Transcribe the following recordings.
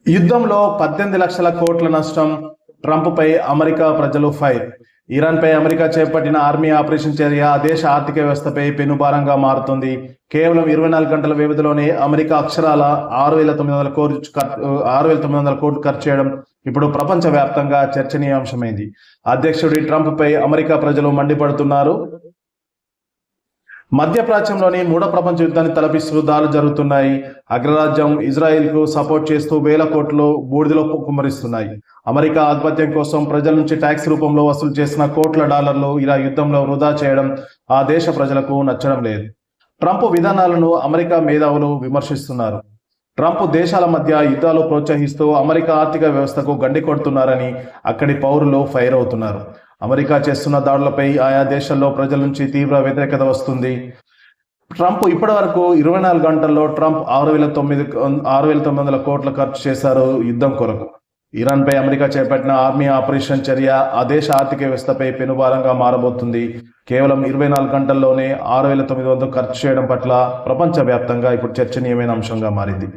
యుద్ధంలో 18 లక్షల కోట్ల నష్టం, ట్రంప్పై అమెరికా ప్రజలు ఫైర్. ఇరాన్పై అమెరికా చేపట్టిన ఆర్మీ ఆపరేషన్ చర్య ఆ దేశ ఆర్థిక వ్యవస్థపై పెనుభారంగా మారుతుంది. కేవలం 24 గంటల వ్యవధిలోనే అమెరికా అక్షరాల 6,900 కోట్లు ఖర్చు చేయడం ఇప్పుడు ప్రపంచవ్యాప్తంగా చర్చనీయాంశమైంది. అధ్యక్షుడి ట్రంప్పై అమెరికా ప్రజలు మండిపడుతున్నారు. మధ్యప్రాచ్యంలోని మూడో ప్రపంచ యుద్ధాన్ని తలపిస్తూ దాడులు జరుగుతున్నాయి. అగ్రరాజ్యం ఇజ్రాయెల్కు సపోర్ట్ చేస్తూ వేల కోట్లు బూడిదలో కుమ్మరిస్తున్నాయి. అమెరికా ఆధిపత్యం కోసం ప్రజల నుంచి ట్యాక్స్ రూపంలో వసూలు చేసిన కోట్ల డాలర్లు ఇలా యుద్ధంలో వృధా చేయడం ఆ దేశ ప్రజలకు నచ్చడం లేదు. ట్రంప్ విధానాలను అమెరికా మేధావులు విమర్శిస్తున్నారు. ట్రంప్ దేశాల మధ్య యుద్ధాలు ప్రోత్సహిస్తూ అమెరికా ఆర్థిక వ్యవస్థకు గండి కొడుతున్నారని అక్కడి పౌరులు ఫైర్ అవుతున్నారు. అమెరికా చేస్తున్న దాడులపై ఆయా దేశాల్లో ప్రజల నుంచి తీవ్ర వ్యతిరేకత వస్తుంది. ట్రంప్ ఇప్పటి వరకు 24 గంటల్లో ట్రంప్ 6,900 కోట్ల ఖర్చు చేశారు యుద్ధం కొరకు. ఇరాన్పై అమెరికా చేపట్టిన ఆర్మీ ఆపరేషన్ చర్య ఆ దేశ ఆర్థిక వ్యవస్థపై పెనుభారంగా మారబోతుంది. కేవలం 24 గంటల్లోనే 6,900 ఖర్చు చేయడం పట్ల ప్రపంచవ్యాప్తంగా ఇప్పుడు చర్చనీయమైన అంశంగా మారింది.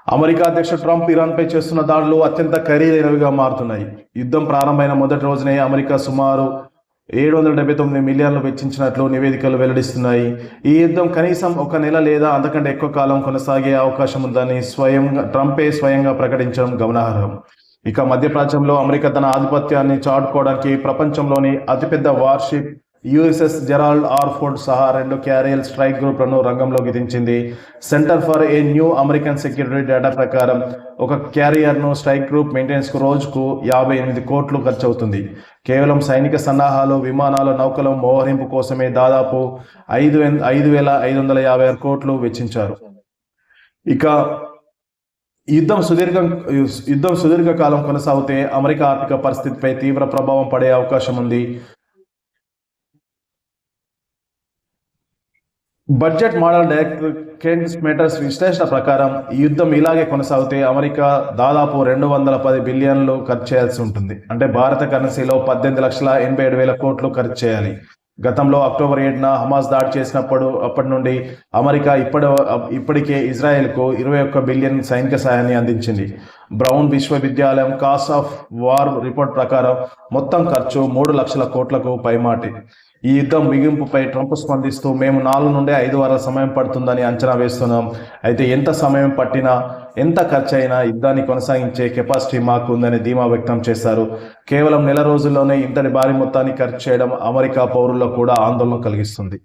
అమెరికా అధ్యక్షుడు ట్రంప్ ఇరాన్పై చేస్తున్న దాడులు అత్యంత ఖరీదైనవిగా మారుతున్నాయి. యుద్ధం ప్రారంభమైన మొదటి రోజునే అమెరికా సుమారు 779 మిలియన్లు వెచ్చించినట్లు నివేదికలు వెల్లడిస్తున్నాయి. ఈ యుద్ధం కనీసం 1 నెల లేదా అంతకంటే ఎక్కువ కాలం కొనసాగే అవకాశం ఉందని ట్రంపే స్వయంగా ప్రకటించడం గమనార్హం. ఇక మధ్యప్రాచ్యంలో అమెరికా తన ఆధిపత్యాన్ని చాటుకోవడానికి ప్రపంచంలోని అతిపెద్ద warship USS Gerald R Ford సహా 2 క్యారియర్ స్ట్రైక్ గ్రూప్లను రంగంలోకి దించింది. Center for a New American Security data ప్రకారం ఒక క్యారియర్ను స్ట్రైక్ గ్రూప్ మెయింటెనెన్స్కు రోజుకు 58 కోట్లు ఖర్చు అవుతుంది. కేవలం సైనిక సన్నాహాలు, విమానాల, నౌకల మోహరింపు కోసమే దాదాపు 5,556 కోట్లు వెచ్చించారు. ఇక యుద్ధం సుదీర్ఘకాలం కొనసాగితే అమెరికా ఆర్థిక పరిస్థితిపై తీవ్ర ప్రభావం పడే అవకాశం ఉంది. బడ్జెట్ మోడల్ డైరెక్టర్ కెన్ స్మెటర్స్ విశ్లేషణ ప్రకారం ఈ యుద్ధం ఇలాగే కొనసాగితే అమెరికా దాదాపు 210 బిలియన్లు ఖర్చు చేయాల్సి ఉంటుంది. అంటే భారత కరెన్సీలో 18,87,000 కోట్లు ఖర్చు చేయాలి. గతంలో అక్టోబర్ 7న హమాస్ దాడి అప్పటి నుండి అమెరికా ఇప్పటికే ఇజ్రాయెల్కు 21 బిలియన్ సైనిక సాయాన్ని అందించింది. బ్రౌన్ విశ్వవిద్యాలయం కాస్ట్ ఆఫ్ వార్ రిపోర్ట్ ప్రకారం మొత్తం ఖర్చు 3 లక్షల కోట్లకు పైమాటి. ఈ యుద్ధం ముగింపుపై ట్రంప్ స్పందిస్తూ మేము 4 నుండి 5 వారాల సమయం పడుతుందని అంచనా వేస్తున్నాం. అయితే ఎంత సమయం పట్టినా, ఎంత ఖర్చు అయినా యుద్ధాన్ని కొనసాగించే కెపాసిటీ మాకు ఉందని ధీమా వ్యక్తం చేశారు. కేవలం నెల రోజుల్లోనే ఇంతటి భారీ మొత్తాన్ని ఖర్చు చేయడం అమెరికా పౌరుల్లో కూడా ఆందోళన కలిగిస్తుంది.